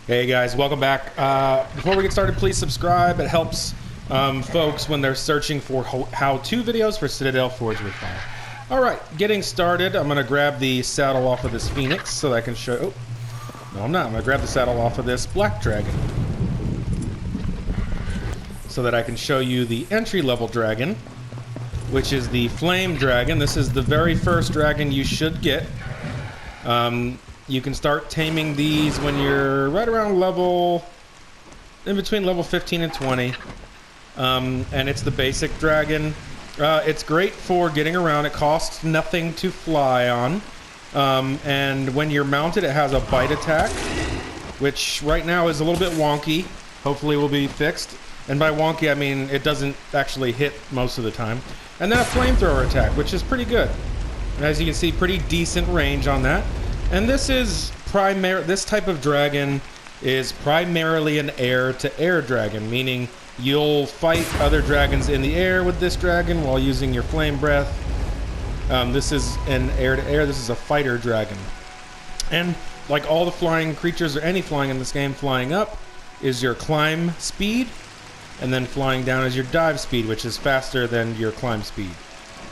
Hey guys, welcome back. Before we get started, please subscribe. It helps folks when they're searching for how-to videos for Citadel Forge with Fire. Alright, getting started. I'm going to grab the saddle off of this Phoenix so that I can show... Oh, no I'm not. I'm going to grab the saddle off of this Black Dragon so that I can show you the entry-level dragon, which is the Flame Dragon. This is the very first dragon you should get. You can start taming these when you're right around in between level 15 and 20. And it's the basic dragon. It's great for getting around. It costs nothing to fly on. And when you're mounted, it has a bite attack, which right now is a little bit wonky. Hopefully will be fixed. And by wonky, I mean it doesn't actually hit most of the time. And then a flamethrower attack, which is pretty good. As you can see, pretty decent range on that. And this type of dragon is primarily an air-to-air dragon, meaning you'll fight other dragons in the air with this dragon while using your flame breath. This is an air-to-air, this is a fighter dragon. And like all the flying creatures or any flying in this game, flying up is your climb speed, and then flying down is your dive speed, which is faster than your climb speed.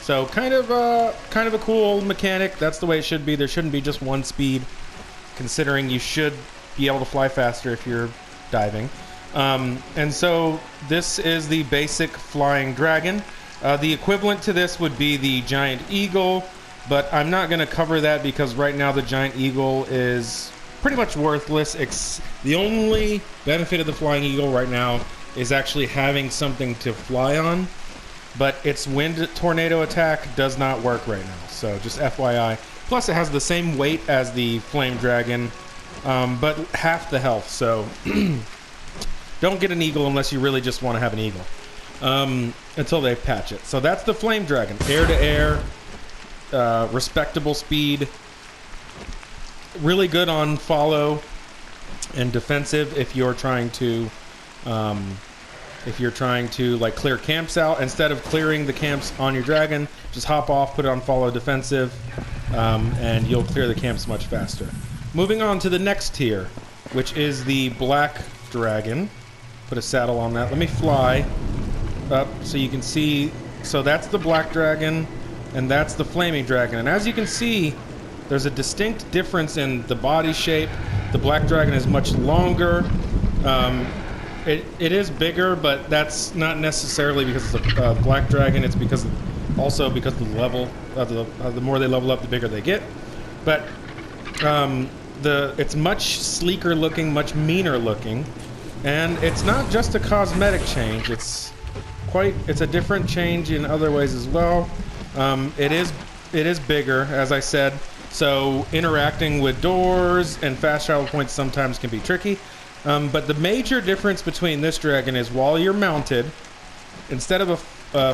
So kind of a cool mechanic. That's the way it should be. There shouldn't be just one speed, considering you should be able to fly faster if you're diving. And so this is the basic flying dragon. The equivalent to this would be the giant eagle, but I'm not going to cover that because right now the giant eagle is pretty much worthless. The only benefit of the flying eagle right now is actually having something to fly on. But its wind tornado attack does not work right now, so just FYI. Plus, it has the same weight as the Flame Dragon, but half the health, so don't get an eagle unless you really just want to have an eagle until they patch it. So that's the Flame Dragon, air-to-air, respectable speed, really good on follow and defensive if you're trying to... like clear camps out, instead of clearing the camps on your dragon, just hop off, put it on follow defensive, and you'll clear the camps much faster. Moving on to the next tier, which is the Black Dragon. Put a saddle on that. Let me fly up so you can see. So that's the Black Dragon, and that's the Flaming Dragon. And as you can see, there's a distinct difference in the body shape. The Black Dragon is much longer. It is bigger, but that's not necessarily because it's a Black Dragon. It's also because of the level the more they level up, the bigger they get. But it's much sleeker looking, much meaner looking, and it's not just a cosmetic change. It's a different change in other ways as well. It is bigger, as I said. So interacting with doors and fast travel points sometimes can be tricky. But the major difference between this dragon is while you're mounted, instead of a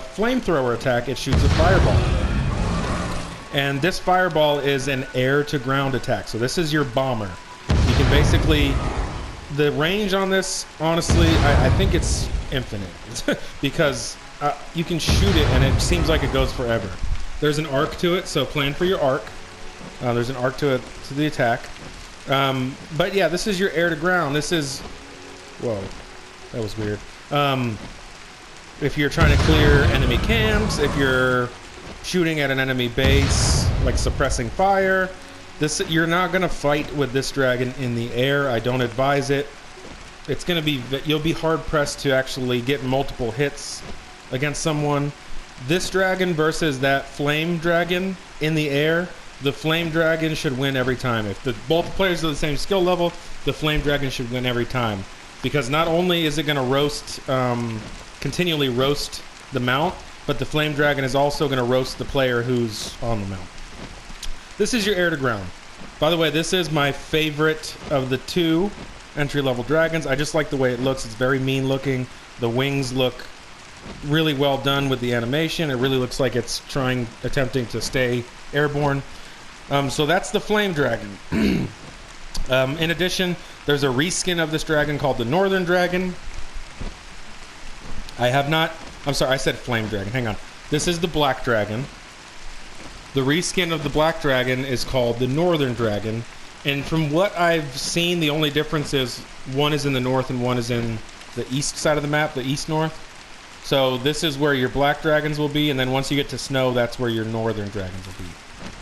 flamethrower attack, it shoots a fireball. And this fireball is an air-to-ground attack. So this is your bomber. You can basically... The range on this, honestly, I think it's infinite. Because you can shoot it and it seems like it goes forever. There's an arc to it, so plan for your arc. There's an arc to the attack. But yeah, this is your air to ground. This is... Whoa, that was weird. If you're trying to clear enemy camps, if you're shooting at an enemy base, like suppressing fire, you're not going to fight with this dragon in the air. I don't advise it. You'll be hard pressed to actually get multiple hits against someone. This dragon versus that flame dragon in the air, the Flame Dragon should win every time. If both players are the same skill level, the Flame Dragon should win every time. Because not only is it going to continually roast the mount, but the Flame Dragon is also going to roast the player who's on the mount. This is your air to ground. By the way, this is my favorite of the two entry-level dragons. I just like the way it looks. It's very mean looking. The wings look really well done with the animation. It really looks like it's attempting to stay airborne. So that's the Flame Dragon. In addition, there's a reskin of this dragon called the Northern Dragon. I'm sorry, I said Flame Dragon. Hang on. This is the Black Dragon. The reskin of the Black Dragon is called the Northern Dragon. And from what I've seen, the only difference is one is in the north and one is in the east side of the map, the east-north. So this is where your black dragons will be, and then once you get to snow, that's where your northern dragons will be.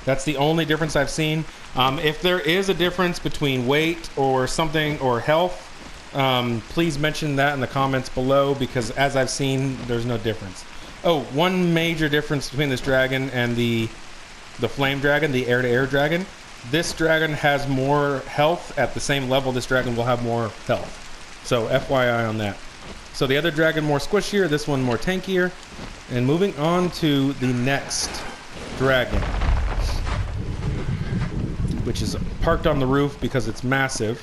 That's the only difference I've seen. If there is a difference between weight or something or health, please mention that in the comments below, because as I've seen, there's no difference. Oh, one major difference between this dragon and the flame dragon, the air-to-air dragon. This dragon has more health. At the same level, this dragon will have more health. So FYI on that. So the other dragon more squishier, this one more tankier. And moving on to the next dragon, which is parked on the roof because it's massive.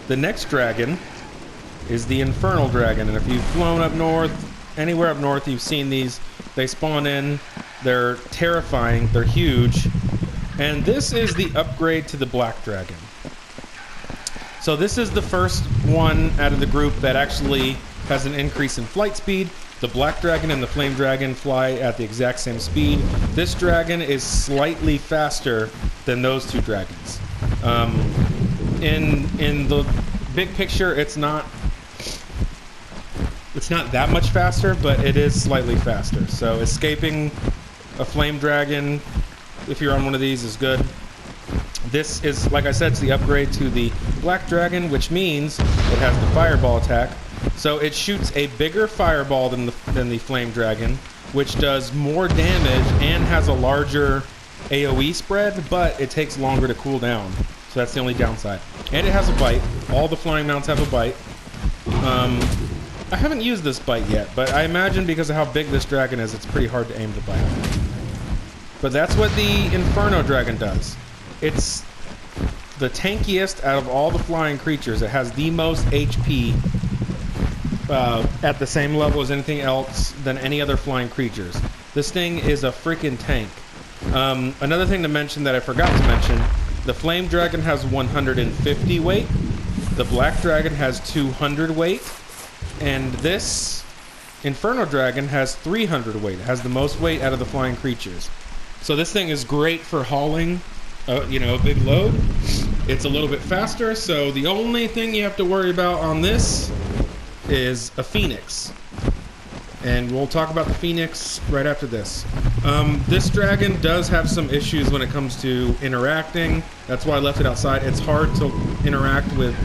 The next dragon is the Inferno Dragon, and if you've flown up north, anywhere up north, you've seen these. They spawn in, they're terrifying, they're huge, and this is the upgrade to the Black Dragon. So this is the first one out of the group that actually has an increase in flight speed. The Black Dragon and the Flame Dragon fly at the exact same speed. This dragon is slightly faster than those two dragons. In the big picture, it's not that much faster, but it is slightly faster. So escaping a Flame Dragon, if you're on one of these, is good. This is, like I said, it's the upgrade to the Black Dragon, which means it has the Fireball attack. So it shoots a bigger fireball than the Flame Dragon, which does more damage and has a larger AoE spread, but it takes longer to cool down. So that's the only downside. And it has a bite. All the flying mounts have a bite. I haven't used this bite yet, but I imagine because of how big this dragon is, it's pretty hard to aim the bite. But that's what the Inferno Dragon does. It's the tankiest out of all the flying creatures. It has the most HP at the same level as anything else than any other flying creatures. This thing is a freaking tank. Another thing to mention that I forgot to mention, the Flame Dragon has 150 weight. The Black Dragon has 200 weight. And this Inferno Dragon has 300 weight. It has the most weight out of the flying creatures. So this thing is great for hauling, a big load. It's a little bit faster, so the only thing you have to worry about on this is a Phoenix. And we'll talk about the Phoenix right after this. This dragon does have some issues when it comes to interacting. That's why I left it outside. It's hard to interact with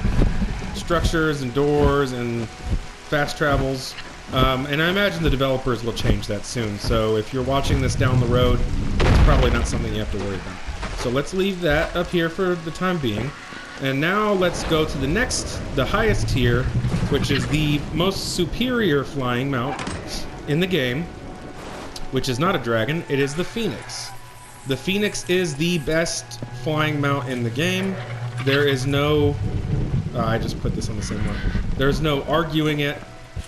structures and doors and fast travels. And I imagine the developers will change that soon. So if you're watching this down the road, it's probably not something you have to worry about. So let's leave that up here for the time being. And now let's go to the highest tier, which is the most superior flying mount in the game, which is not a dragon, it is the Phoenix. The Phoenix is the best flying mount in the game. There is no... I just put this on the same one. There's no arguing it.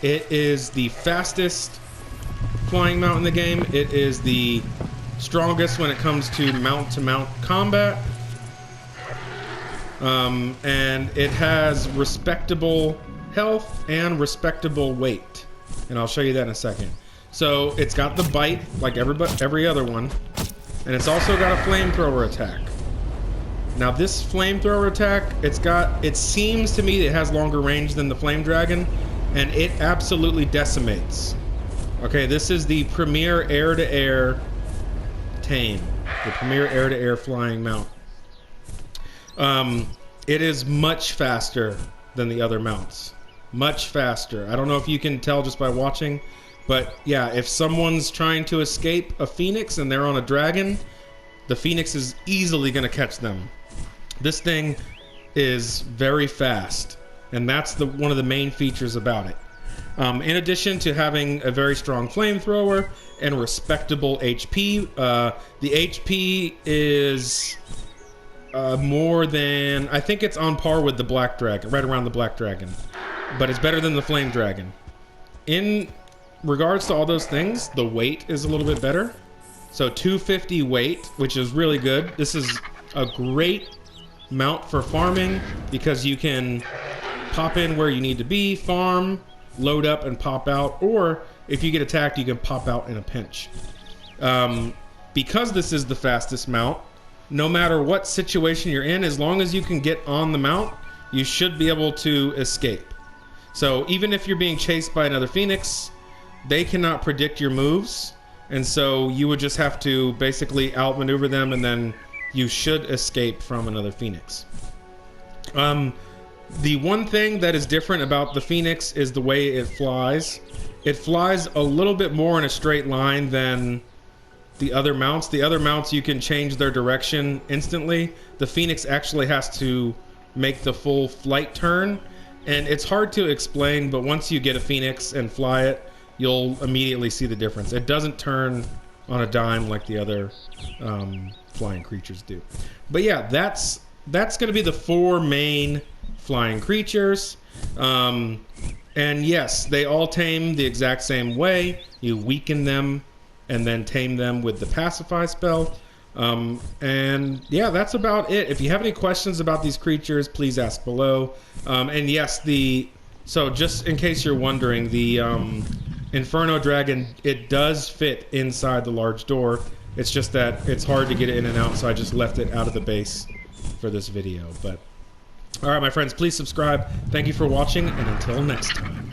It is the fastest flying mount in the game. It is the strongest when it comes to mount-to-mount combat. And it has respectable health and respectable weight. And I'll show you that in a second. So it's got the bite, like every other one. And it's also got a flamethrower attack. Now this flamethrower attack, it seems to me it has longer range than the Flame Dragon, and it absolutely decimates. Okay, this is the premier air-to-air tame, the premier air-to-air flying mount. It is much faster than the other mounts. Much faster. I don't know if you can tell just by watching, but yeah, if someone's trying to escape a Phoenix and they're on a dragon, the Phoenix is easily going to catch them. This thing is very fast, and that's one of the main features about it. In addition to having a very strong flamethrower and respectable HP, the HP is more than... I think it's on par with the Black Dragon, right around the Black Dragon. But it's better than the Flame Dragon. In regards to all those things, the weight is a little bit better. So 250 weight, which is really good. This is a great mount for farming because you can pop in where you need to be, farm, load up and pop out, or if you get attacked, you can pop out in a pinch. Because this is the fastest mount, no matter what situation you're in, as long as you can get on the mount, you should be able to escape. So even if you're being chased by another Phoenix, they cannot predict your moves, and so you would just have to basically outmaneuver them, and then you should escape from another Phoenix. The one thing that is different about the Phoenix is the way it flies. It flies a little bit more in a straight line than the other mounts. The other mounts, you can change their direction instantly. The Phoenix actually has to make the full flight turn, and it's hard to explain, but once you get a Phoenix and fly it, you'll immediately see the difference. It doesn't turn on a dime like the other flying creatures do. But yeah, that's going to be the 4 main flying creatures. And yes, they all tame the exact same way. You weaken them and then tame them with the pacify spell. And yeah, that's about it. If you have any questions about these creatures, please ask below. And yes, so just in case you're wondering, the Inferno Dragon, it does fit inside the large door. It's just that it's hard to get it in and out, so I just left it out of the base for this video. But all right, my friends, please subscribe. Thank you for watching, and until next time.